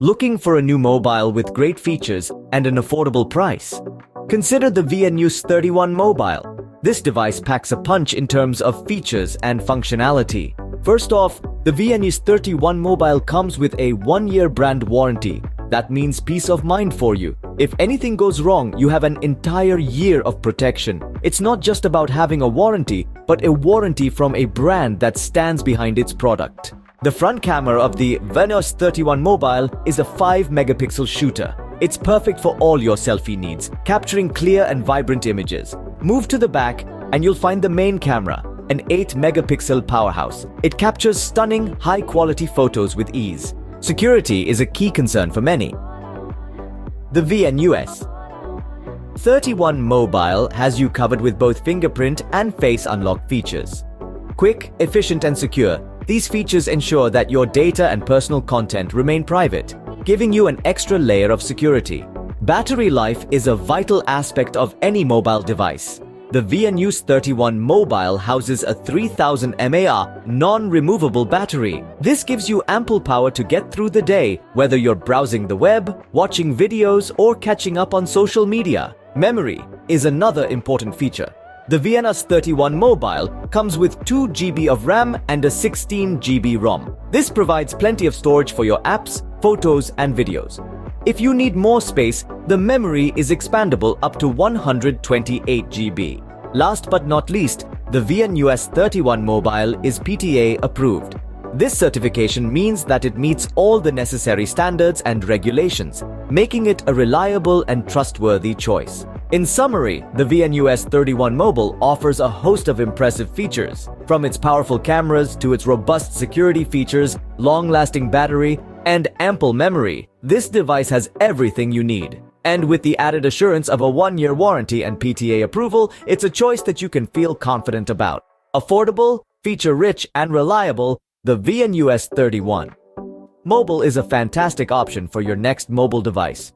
Looking for a new mobile with great features and an affordable price? Consider the VNUS 31 Mobile. This device packs a punch in terms of features and functionality. First off, the VNUS 31 Mobile comes with a 1-year brand warranty. That means peace of mind for you. If anything goes wrong, you have an entire year of protection. It's not just about having a warranty, but a warranty from a brand that stands behind its product. The front camera of the VNUS 31 Mobile is a 5-megapixel shooter. It's perfect for all your selfie needs, capturing clear and vibrant images. Move to the back and you'll find the main camera, an 8-megapixel powerhouse. It captures stunning, high-quality photos with ease. Security is a key concern for many. The VNUS 31 Mobile has you covered with both fingerprint and face unlock features. Quick, efficient and secure, these features ensure that your data and personal content remain private, giving you an extra layer of security. Battery life is a vital aspect of any mobile device. The VNUS 31 Mobile houses a 3000 mAh non-removable battery. This gives you ample power to get through the day, whether you're browsing the web, watching videos, or catching up on social media. Memory is another important feature. The VNUS 31 Mobile comes with 2 GB of RAM and a 16 GB ROM. This provides plenty of storage for your apps, photos, and videos. If you need more space, the memory is expandable up to 128 GB. Last but not least, the VNUS 31 Mobile is PTA approved. This certification means that it meets all the necessary standards and regulations, making it a reliable and trustworthy choice. In summary, the VNUS 31 Mobile offers a host of impressive features. From its powerful cameras to its robust security features, long-lasting battery, and ample memory, this device has everything you need. And with the added assurance of a 1-year warranty and PTA approval, it's a choice that you can feel confident about. Affordable, feature-rich, and reliable, the VNUS 31 Mobile is a fantastic option for your next mobile device.